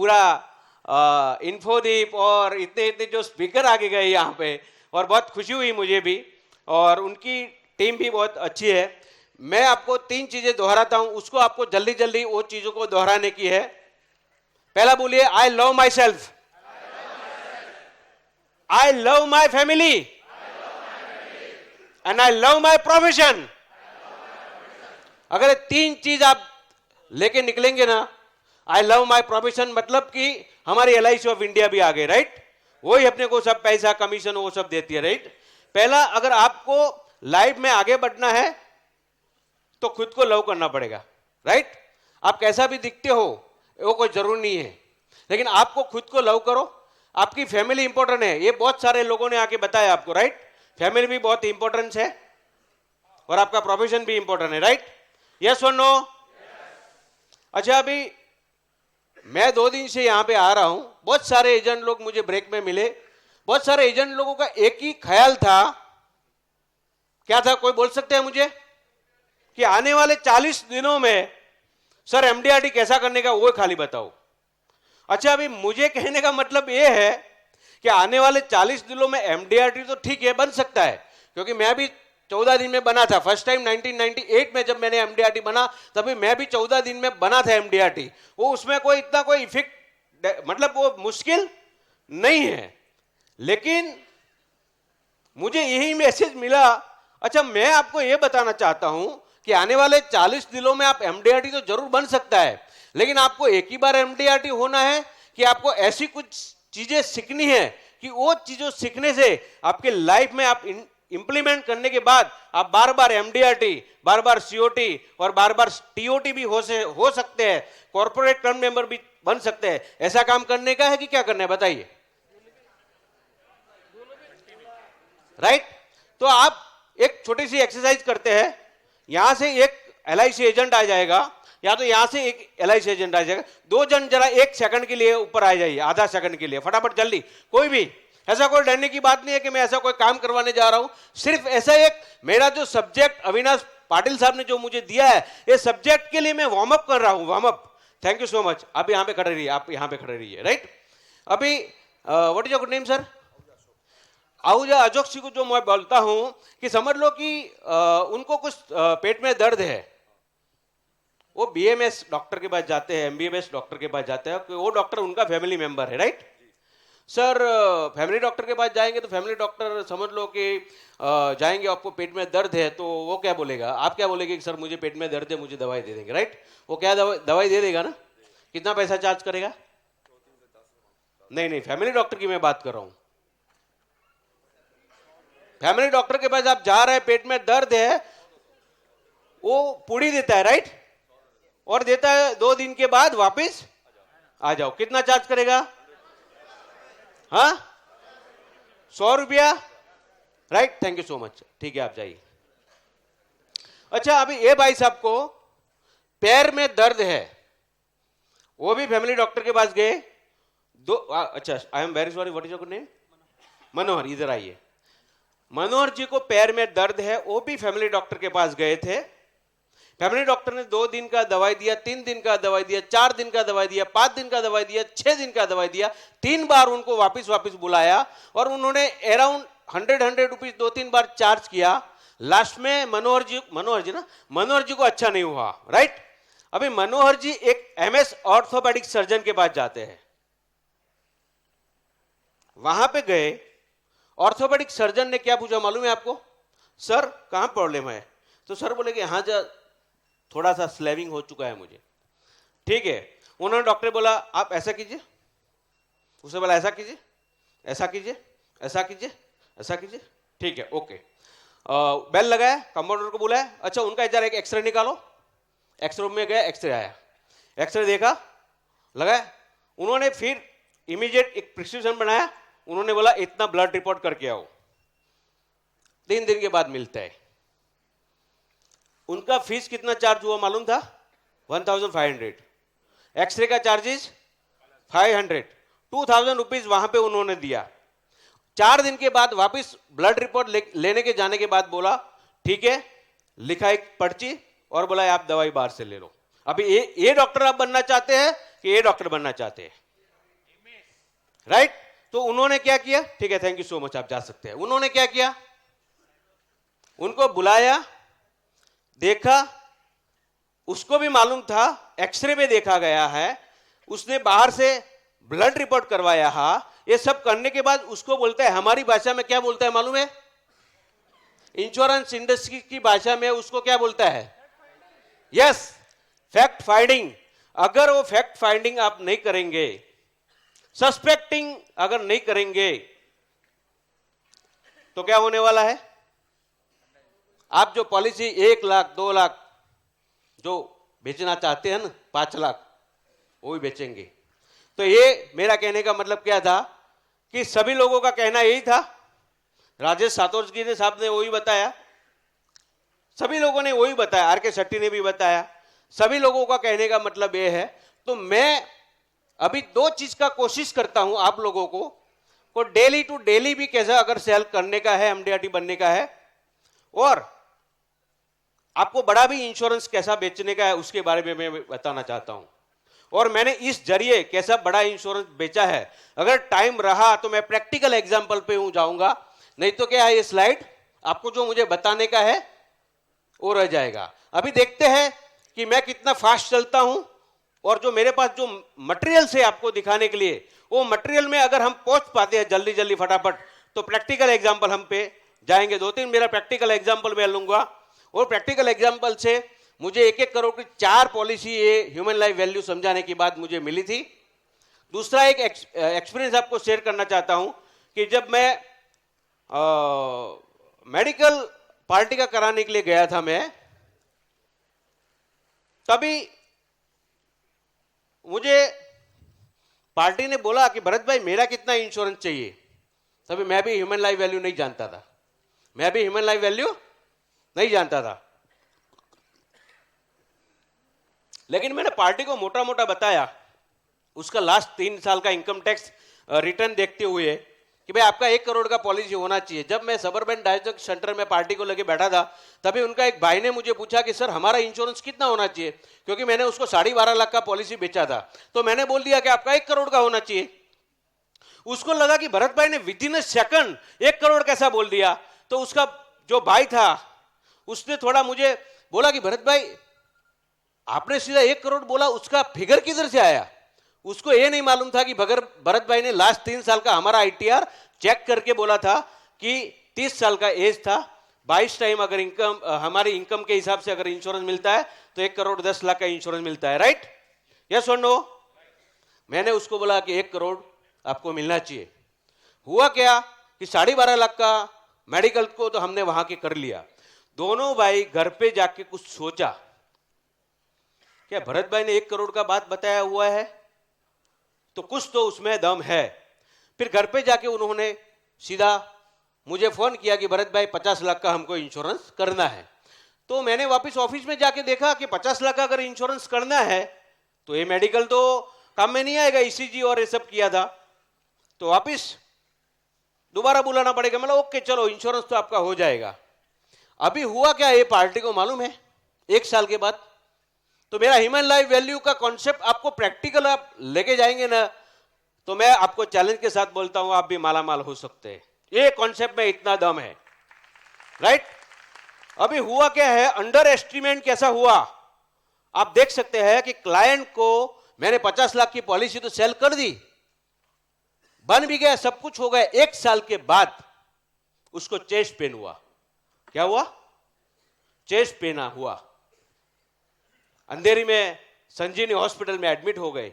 पूरा इन्फोदीप और इतने इतने जो स्पीकर आगे गए यहाँ पे, और बहुत खुशी हुई मुझे भी, और उनकी टीम भी बहुत अच्छी है। मैं आपको 3 चीजें दोहराता हूं, उसको आपको जल्दी जल्दी वो चीजों को दोहराने की है। पहला बोलिए, I love my self, I love my family, and I love my profession. अगर 3 चीज आप लेके निकलेंगे ना, आई लव माई प्रोफेशन मतलब कि हमारी LIC ऑफ इंडिया भी आ गई, राइट? वही अपने को सब पैसा कमीशन वो सब देती है, राइट? पहला, अगर आपको लाइफ में आगे बढ़ना है तो खुद को लव करना पड़ेगा, राइट? आप कैसा भी दिखते हो वो कोई जरूरी नहीं है, लेकिन आपको खुद को लव करो। आपकी फैमिली इंपॉर्टेंट है, ये बहुत सारे लोगों ने आके बताया आपको, राइट? फैमिली भी बहुत इंपॉर्टेंस है, और आपका प्रोफेशन भी इंपॉर्टेंट है, राइट? यस और नो? अच्छा, अभी मैं 2 दिन से यहां पे आ रहा हूं, बहुत सारे एजेंट लोग मुझे ब्रेक में मिले। बहुत सारे एजेंट लोगों का एक ही ख्याल था, क्या था? कोई बोल सकते हैं मुझे कि आने वाले 40 दिनों में सर MDRT कैसा करने का, वो खाली बताओ। अच्छा, अभी मुझे कहने का मतलब ये है कि आने वाले 40 दिनों में MDRT तो ठीक है, बन सकता है, क्योंकि मैं भी 14 दिन में बना था। फर्स्ट टाइम 1998 में जब मैंने MDRT बना, तभी मैं भी 14 दिन में बना था MDRT। वो उसमें कोई इतना कोई इफेक्ट, मतलब वो मुश्किल नहीं है, लेकिन मुझे यही मैसेज मिला। अच्छा, मैं आपको यह बताना चाहता हूं कि आने वाले 40 दिनों में आप MDRT तो जरूर बन सकता है, लेकिन आपको एक ही बार MDRT होना है कि आपको ऐसी कुछ चीजें सीखनी है कि वो चीजों सीखने से आपके लाइफ में आप इंप्लीमेंट करने के बाद आप बार बार MDRT, बार बार COT और बार बार TOT भी हो सकते हैं, कॉर्पोरेट टर्म मेंबर भी बन सकते हैं। ऐसा काम करने का है कि क्या करना है, बताइए, राइट? तो आप एक छोटी सी एक्सरसाइज करते हैं। यहां से एक LIC एजेंट आ जाएगा, या तो यहां से एक LIC एजेंट आ जाएगा। 2 जन जरा 1 सेकंड के लिए ऊपर आ जाइए, आधा सेकंड के लिए, फटाफट जल्दी। कोई भी ऐसा कोई डरने की बात नहीं है कि मैं ऐसा कोई काम करवाने जा रहा हूं। सिर्फ ऐसा एक मेरा जो सब्जेक्ट अविनाश पाटिल साहब ने जो मुझे दिया है, ये सब्जेक्ट के लिए मैं वार्म अप कर रहा हूं, warm up. Thank you so much. आप यहां पे खड़े रहिए, आप यहां पे खड़े रहिए, राइट? अभी what is your good name sir? Ahuja अजोक्सी को जो मैं बोलता हूं कि समझ लो कि उनको कुछ पेट में दर्द है, वो BMS डॉक्टर के पास जाते हैं, MBBS डॉक्टर के पास जाते हैं, वो डॉक्टर उनका फैमिली मेंबर है, राइट? सर, फैमिली डॉक्टर के पास जाएंगे तो फैमिली डॉक्टर समझ लो कि जाएंगे, आपको पेट में दर्द है, तो वो क्या बोलेगा? आप क्या बोलेंगे कि सर मुझे पेट में दर्द है, मुझे दवाई दे देंगे, राइट? वो क्या दवाई दे देगा ना? कितना पैसा चार्ज करेगा? नहीं, फैमिली डॉक्टर की मैं बात कर रहा हूं। फैमिली डॉक्टर के पास आप जा रहे हैं, पेट में दर्द है, वो पूड़ी देता है, राइट? और देता है 2 दिन के बाद वापस आ जाओ। कितना चार्ज करेगा? हाँ, 100 रुपया, right? Thank you so much. ठीक है, आप जाइए। अच्छा, अभी ये भाई साहब को पैर में दर्द है, वो भी फैमिली डॉक्टर के पास गए। अच्छा, I am very sorry, what is your name? Manohar, इधर आइए। मनोहर जी को पैर में दर्द है, वो भी फैमिली डॉक्टर के पास गए थे। फैमिली डॉक्टर ने 2 दिन का दवाई दिया, 3 दिन का दवाई दिया, 4 दिन का दवाई दिया, 5 दिन का दवाई दिया, 6 दिन का दवाई दिया। 3 बार उनको वापस बुलाया, और उन्होंने अराउंड 100 रुपीज 2-3 बार चार्ज किया। लास्ट में मनोहर जी को अच्छा नहीं हुआ, राइट? अभी मनोहर जी एक MS ऑर्थोपेडिक सर्जन के पास जाते हैं। वहां पे गए, ऑर्थोपेडिक सर्जन ने क्या पूछा मालूम है आपको? सर, कहां प्रॉब्लम है? तो सर बोले कि हाँ, थोड़ा सा स्लैविंग हो चुका है मुझे। ठीक है, उन्होंने डॉक्टर बोला आप ऐसा कीजिए, उसे बोला ऐसा कीजिए, ऐसा कीजिए, ऐसा कीजिए, ऐसा कीजिए। ठीक है, ओके। बेल लगाया, कंपाउंडर को बुलाया। अच्छा, उनका इधर एक एक्सरे निकालो। एक्सरे रूम में गया, एक्सरे आया, एक्सरे देखा, लगाया। उन्होंने फिर इमीडिएट एक प्रिस्क्रिप्शन बनाया। उन्होंने बोला इतना ब्लड रिपोर्ट करके आओ, 3 दिन के बाद मिलता है। उनका फीस कितना चार्ज हुआ मालूम था? 1500। एक्सरे का चार्जेस 500, 2000 रुपीज वहां पे उन्होंने दिया। 4 दिन के बाद वापस ब्लड रिपोर्ट लेने के जाने के बाद बोला ठीक है, लिखा एक पर्ची और बोला आप दवाई बाहर से ले लो। अभी ये डॉक्टर आप बनना चाहते हैं कि ये डॉक्टर बनना चाहते हैं? राइट? तो उन्होंने क्या किया? ठीक है, थैंक यू सो मच, आप जा सकते हैं। उन्होंने क्या किया? उनको बुलाया, देखा, उसको भी मालूम था, एक्सरे में देखा गया है, उसने बाहर से ब्लड रिपोर्ट करवाया है। ये सब करने के बाद उसको बोलता है, हमारी भाषा में क्या बोलता है मालूम है? इंश्योरेंस इंडस्ट्री की भाषा में उसको क्या बोलता है? Yes, fact finding. अगर वो फैक्ट फाइंडिंग आप नहीं करेंगे, सस्पेक्टिंग अगर नहीं करेंगे, तो क्या होने वाला है? आप जो पॉलिसी 1 लाख 2 लाख जो बेचना चाहते हैं ना, 5 लाख वो भी बेचेंगे। तो ये मेरा कहने का मतलब क्या था कि सभी लोगों का कहना यही था, राजेश सातोरगी ने साहब ने वही बताया, सभी लोगों ने वही बताया, आर के शेट्टी ने भी बताया, सभी लोगों का कहने का मतलब ये है। तो मैं अभी 2 चीज का कोशिश करता हूं आप लोगों को डेली टू डेली भी कैसा अगर सेल करने का है, एमडीआरटी बनने का है, और आपको बड़ा भी इंश्योरेंस कैसा बेचने का है उसके बारे में मैं बताना चाहता हूं। और मैंने इस जरिए कैसा बड़ा इंश्योरेंस बेचा है, अगर टाइम रहा तो मैं प्रैक्टिकल एग्जांपल पे हूं जाऊंगा, नहीं तो क्या है, ये स्लाइड आपको जो मुझे बताने का है वो रह जाएगा। अभी देखते हैं कि मैं कितना फास्ट चलता हूं, और जो मेरे पास जो मटेरियल है आपको दिखाने के लिए, वो मटेरियल में अगर हम पहुंच पाते हैं जल्दी जल्दी फटाफट, तो प्रैक्टिकल एग्जाम्पल हम पे जाएंगे। 2-3 मेरा प्रैक्टिकल एग्जाम्पल मैं लूंगा, और प्रैक्टिकल एग्जाम्पल से मुझे 1-1 करोड़ की 4 पॉलिसी ये ह्यूमन लाइफ वैल्यू समझाने की बात मुझे मिली थी। दूसरा एक एक्सपीरियंस आपको शेयर करना चाहता हूं कि जब मैं मेडिकल पार्टी का कराने के लिए गया था मैं, तभी मुझे पार्टी ने बोला कि भरत भाई मेरा कितना इंश्योरेंस चाहिए। तभी मैं भी ह्यूमन लाइफ वैल्यू नहीं जानता था, मैं भी ह्यूमन लाइफ वैल्यू नहीं जानता था, लेकिन मैंने पार्टी को मोटा मोटा बताया उसका लास्ट 3 साल का इनकम टैक्स रिटर्न देखते हुए कि भाई आपका 1 करोड़ का पॉलिसी होना चाहिए। जब मैं सबअर्बन डायग्नोस्टिक सेंटर में पार्टी को लेके बैठा था, तभी उनका एक भाई ने मुझे पूछा कि सर हमारा इंश्योरेंस कितना होना चाहिए, क्योंकि मैंने उसको 12.5 लाख का पॉलिसी बेचा था। तो मैंने बोल दिया कि आपका 1 करोड़ का होना चाहिए। उसको लगा कि भरत भाई ने with in a second 1 crore कैसा बोल दिया। तो उसका जो भाई था उसने थोड़ा मुझे बोला कि भरत भाई आपने सीधा 1 करोड़ बोला, उसका फिगर किधर से आया। उसको ये नहीं मालूम था कि भरत भाई ने लास्ट 3 साल का हमारा आईटीआर चेक करके बोला था कि 30 साल का एज था, 22 टाइम अगर इनकम हमारी इनकम के हिसाब से अगर इंश्योरेंस मिलता है तो 1 करोड़ 10 लाख का इंश्योरेंस मिलता है, राइट? यस और नो? मैंने उसको बोला कि 1 करोड़ आपको मिलना चाहिए। हुआ क्या कि 12.5 लाख का मेडिकल को तो हमने वहां के कर लिया। दोनों भाई घर पे जाके कुछ सोचा, क्या भरत भाई ने 1 करोड़ का बात बताया हुआ है तो कुछ तो उसमें दम है। फिर घर पे जाके उन्होंने सीधा मुझे फोन किया कि भरत भाई 50 लाख का हमको इंश्योरेंस करना है। तो मैंने वापस ऑफिस में जाके देखा कि 50 लाख का अगर इंश्योरेंस करना है तो ये मेडिकल तो काम में नहीं आएगा, ईसीजी और ये सब किया था, तो वापस दोबारा बुलाना पड़ेगा। मतलब ओके चलो इंश्योरेंस तो आपका हो जाएगा। अभी हुआ क्या, ये पार्टी को मालूम है 1 साल के बाद। तो मेरा ह्यूमन लाइफ वैल्यू का कॉन्सेप्ट आपको प्रैक्टिकल आप लेके जाएंगे ना, तो मैं आपको चैलेंज के साथ बोलता हूं आप भी मालामाल हो सकते हैं। ये कॉन्सेप्ट में इतना दम है, राइट? अभी हुआ क्या है, अंडर एस्टिमेट कैसा हुआ आप देख सकते हैं कि क्लाइंट को मैंने 50 लाख की पॉलिसी तो सेल कर दी, बन भी गया, सब कुछ हो गया। 1 साल के बाद उसको चेस्ट पेन हुआ। क्या हुआ? चेस्ट पेन हुआ। अंधेरी में संजीवनी हॉस्पिटल में एडमिट हो गए।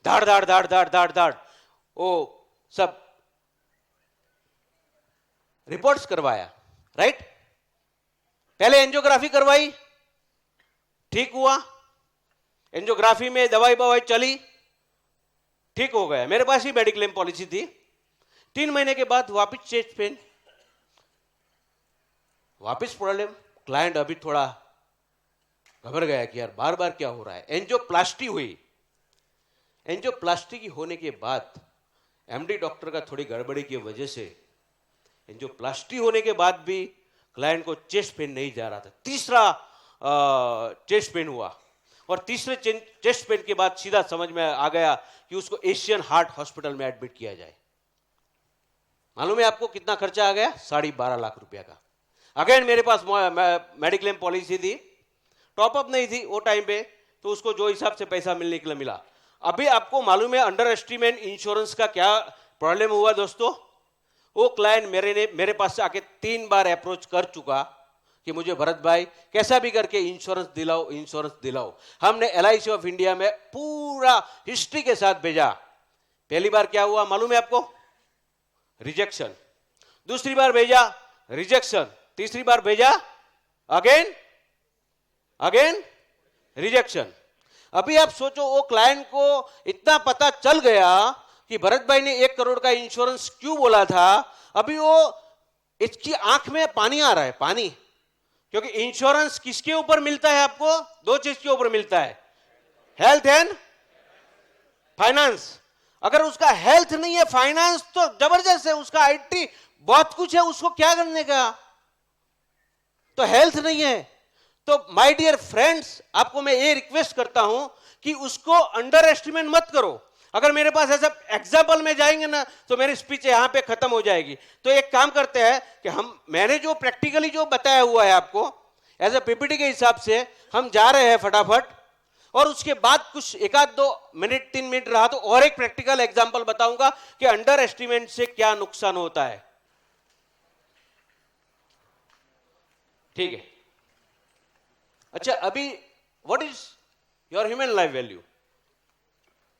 धाड़ धाड़ धाड़ धाड़ धाड़ धाड़ वो सब रिपोर्ट्स करवाया, राइट? पहले एंजियोग्राफी करवाई, ठीक हुआ। एंजियोग्राफी में दवाई बवाई चली, ठीक हो गया। मेरे पास ही मेडिक्लेम पॉलिसी थी। 3 महीने के बाद वापस चेस्ट पेन, वापस प्रॉब्लम। क्लाइंट अभी थोड़ा घबर गया कि यार बार बार क्या हो रहा है। एंजियोप्लास्टी हुई। एंजियोप्लास्टी की होने के बाद एमडी डॉक्टर का थोड़ी गड़बड़ी की वजह से एंजियोप्लास्टी होने के बाद भी क्लाइंट को चेस्ट पेन नहीं जा रहा था। तीसरा चेस्ट पेन हुआ और तीसरे चेस्ट पेन के बाद सीधा समझ में आ गया कि उसको एशियन हार्ट हॉस्पिटल में एडमिट किया जाए। मालूम है आपको कितना खर्चा आ गया? 12.5 लाख रुपया का। अगेन मेरे पास मेडिक्लेम पॉलिसी थी, टॉपअप नहीं थी वो टाइम पे, तो उसको जो हिसाब से पैसा मिलने के लिए मिला। अभी आपको मालूम है अंडर एस्टिमेट इंश्योरेंस का क्या प्रॉब्लम हुआ दोस्तों? वो क्लाइंट मेरे पास आके 3 बार अप्रोच कर चुका कि मुझे भरत भाई कैसा भी करके इंश्योरेंस दिलाओ, इंश्योरेंस दिलाओ। हमने LIC ऑफ इंडिया में पूरा हिस्ट्री के साथ भेजा। पहली बार क्या हुआ मालूम है आपको? रिजेक्शन। दूसरी बार भेजा रिजेक्शन, तीसरी बार भेजा अगेन रिजेक्शन। अभी आप सोचो वो क्लाइंट को इतना पता चल गया कि भरत भाई ने 1 करोड़ का इंश्योरेंस क्यों बोला था। अभी वो इसकी आंख में पानी आ रहा है, पानी। क्योंकि इंश्योरेंस किसके ऊपर मिलता है आपको? 2 चीज के ऊपर मिलता है, हेल्थ एंड फाइनेंस। अगर उसका हेल्थ नहीं है, फाइनेंस तो जबरदस्त है, उसका IT बहुत कुछ है, उसको क्या करने का? तो हेल्थ नहीं है। तो माय डियर फ्रेंड्स, आपको मैं ये रिक्वेस्ट करता हूं कि उसको अंडर एस्टिमेट मत करो। अगर मेरे पास ऐसा एग्जाम्पल में जाएंगे ना तो मेरी स्पीच यहां पे खत्म हो जाएगी। तो एक काम करते हैं कि मैंने जो प्रैक्टिकली जो बताया हुआ है आपको एज ए PPT के हिसाब से हम जा रहे हैं फटाफट, और उसके बाद कुछ 1-2 मिनट 3 मिनट रहा तो और एक प्रैक्टिकल एग्जाम्पल बताऊंगा कि अंडर एस्टिमेट से क्या नुकसान होता है। ठीक है? अच्छा, अभी what is your human life value?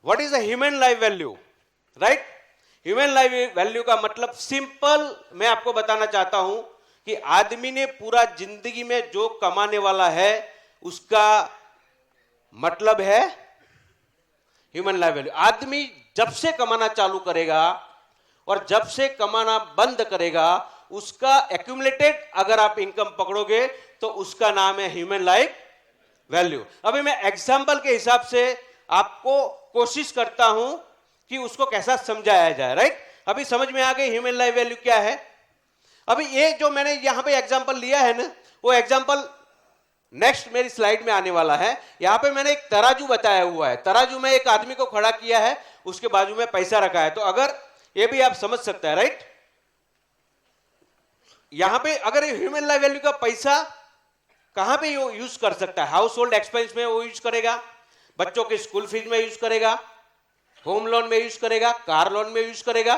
What is a human life value? Right? Human life value का मतलब सिंपल मैं आपको बताना चाहता हूं कि आदमी ने पूरा जिंदगी में जो कमाने वाला है उसका मतलब है ह्यूमन लाइफ वैल्यू। आदमी जब से कमाना चालू करेगा और जब से कमाना बंद करेगा, उसका एक्यूमुलेटेड अगर आप इनकम पकड़ोगे तो उसका नाम है ह्यूमन लाइफ वैल्यू। अभी मैं एग्जाम्पल के हिसाब से आपको कोशिश करता हूं कि उसको कैसा समझाया जाए। राइट? अभी समझ में आ गई ह्यूमन लाइफ वैल्यू क्या है? अभी ये जो मैंने यहां पे एग्जाम्पल लिया है ना, वो एग्जाम्पल नेक्स्ट मेरी स्लाइड में आने वाला है। यहां पे मैंने एक तराजू बताया हुआ है, तराजू में एक आदमी को खड़ा किया है, उसके बाजू में पैसा रखा है। तो अगर ये भी आप समझ सकते हैं, राइट? यहां पे अगर ह्यूमन लाइफ वैल्यू का पैसा कहां पे यूज कर सकता है? हाउस होल्ड एक्सपेंस में वो यूज करेगा, बच्चों के स्कूल फीस में यूज करेगा, होम लोन में यूज करेगा, कार लोन में यूज करेगा,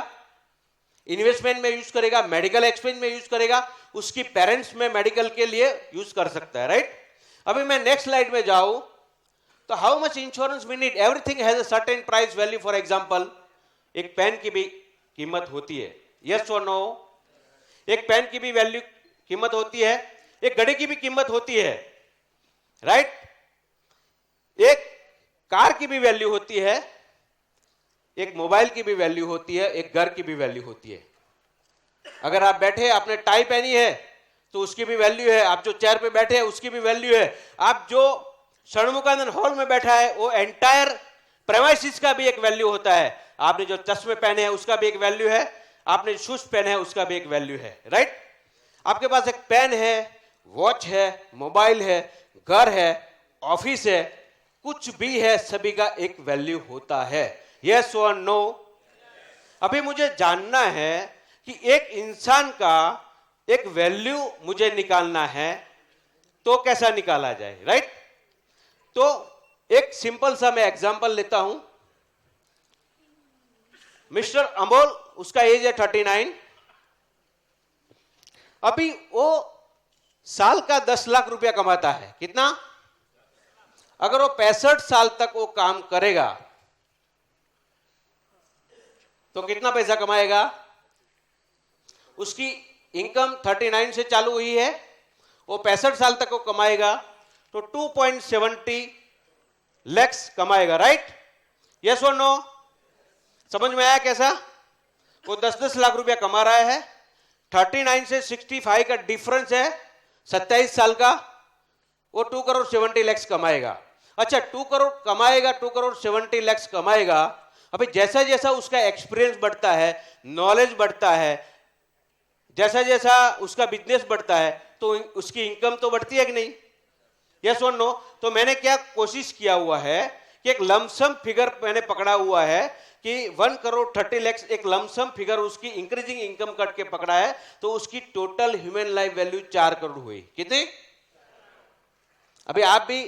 इन्वेस्टमेंट में यूज करेगा, मेडिकल एक्सपेंस में यूज करेगा, उसकी पेरेंट्स में मेडिकल के लिए यूज कर सकता है। राइट? अभी मैं नेक्स्ट स्लाइड में जाऊं तो how much insurance we need? Everything has a certain price value. For example, एक पेन की भी कीमत होती है, यस और नो? एक पेन की भी वैल्यू कीमत होती है, एक घड़ी की भी कीमत होती है। राइट? एक कार की भी वैल्यू होती है, एक मोबाइल की भी वैल्यू होती है, एक घर की भी वैल्यू होती है। अगर आप बैठे, आपने टाई पहनी है तो उसकी भी वैल्यू है, आप जो चेयर पे बैठे हैं उसकी भी वैल्यू है, आप जो षणमुखानंद हॉल में बैठा है वो एंटायर प्रेमाइसिस का भी एक वैल्यू होता है, आपने जो चश्मे पहने हैं उसका भी एक वैल्यू है, आपने शूज पहने हैं उसका भी एक वैल्यू है। राइट? आपके पास एक पेन है, वॉच है, मोबाइल है, घर है, ऑफिस है, कुछ भी है, सभी का एक वैल्यू होता है। यस और नो? अभी मुझे जानना है कि एक इंसान का एक वैल्यू मुझे निकालना है तो कैसा निकाला जाए? राइट? तो एक सिंपल सा मैं एग्जांपल लेता हूं। मिस्टर अमोल, उसका एज है 39। अभी वो साल का 10 लाख रुपया कमाता है। कितना? अगर वो 65 साल तक वो काम करेगा तो कितना पैसा कमाएगा? उसकी इनकम 39 से चालू हुई है, वो 65 साल तक वो कमाएगा तो 2.70 लाख कमाएगा। राइट? यस और नो? समझ में आया कैसा? वो 10-10 लाख रुपया कमा रहा है, 39 से 65 का डिफरेंस है 27 साल का, वो 2 करोड़ 70 लाख कमाएगा। अच्छा, 2 करोड़ कमाएगा, 2 करोड़ 70 लाख कमाएगा। अभी जैसा जैसा उसका एक्सपीरियंस बढ़ता है, नॉलेज बढ़ता है, जैसा जैसा उसका बिजनेस बढ़ता है तो उसकी इनकम तो बढ़ती है कि नहीं? यस और नो? तो मैंने क्या कोशिश किया हुआ है कि एक लमसम फिगर मैंने पकड़ा हुआ है कि 1,30,00,000 एक लमसम फिगर उसकी इंक्रीजिंग इनकम कट के पकड़ा है, तो उसकी total human life value 4 crore हुई। कितनी? अभी आप भी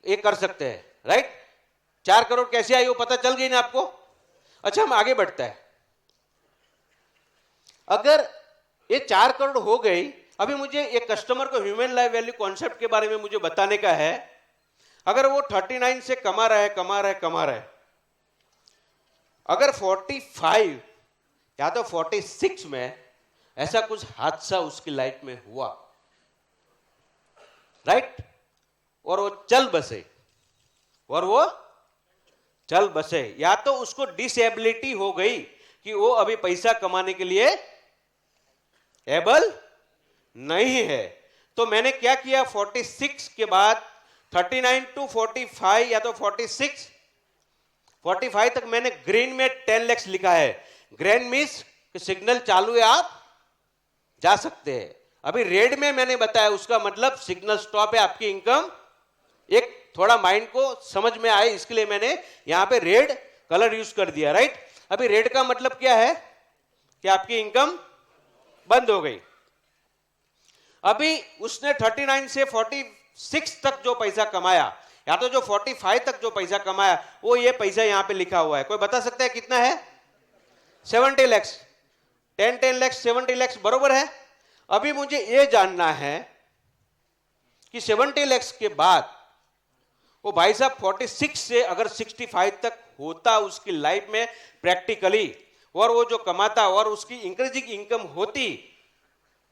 ये कर सकते हैं, राइट? 4 करोड़ कैसे आई वो पता चल गई ना आपको? अच्छा, हम आगे बढ़ते हैं। अगर ये 4 करोड़ हो गई, अभी मुझे एक कस्टमर को ह्यूमन लाइफ वैल्यू कॉन्सेप्ट के बारे में मुझे बताने का है। अगर वो 39 से कमा रहा है, अगर 45 या तो 46 में ऐसा कुछ हादसा उसकी लाइफ में हुआ, राइट, और वो चल बसे, या तो उसको डिसेबिलिटी हो गई कि वो अभी पैसा कमाने के लिए एबल नहीं है, तो मैंने क्या किया, 46 के बाद 39 टू 45 या तो 45 तक मैंने ग्रीन में 10 लाख लिखा है। ग्रीन मीन्स सिग्नल चालू है, आप जा सकते हैं। अभी रेड में मैंने बताया, उसका मतलब सिग्नल स्टॉप है, आपकी इनकम एक थोड़ा माइंड को समझ में आए इसके लिए मैंने यहां पे रेड कलर यूज कर दिया, राइट? अभी रेड का मतलब क्या है कि आपकी इनकम बंद हो गई। अभी उसने 39 से 46 तक जो पैसा कमाया, या तो जो 45 तक जो पैसा कमाया, वो ये पैसा यहां पे लिखा हुआ है। कोई बता सकता है कितना है? 70 लाख। 10 लाख 70 लाख बरोबर है। अभी मुझे ये जानना है कि 70 लाख के बाद वो भाई साहब 46 से अगर 65 तक होता उसकी लाइफ में प्रैक्टिकली, और वो जो कमाता और उसकी इंक्रीजिंग इनकम होती,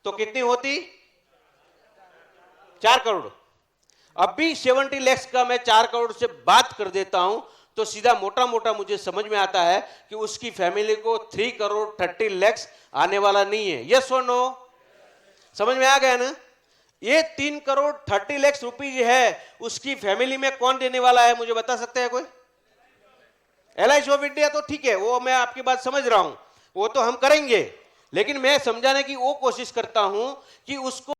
तो कितनी होती? 4 करोड़। अभी 70 लाख का मैं 4 करोड़ से बात कर देता हूं, तो सीधा मोटा मोटा मुझे समझ में आता है कि उसकी फैमिली को 3 करोड़ 30 लाख आने वाला नहीं है। यस और नो? समझ में आ गया ना? ये 3 करोड़ 30 लाख रुपीज है, उसकी फैमिली में कौन देने वाला है, मुझे बता सकते हैं कोई? LIC ऑफ इंडिया तो ठीक है, वो मैं आपकी बात समझ रहा हूं, वो तो हम करेंगे, लेकिन मैं समझाने की वो कोशिश करता हूं कि उसको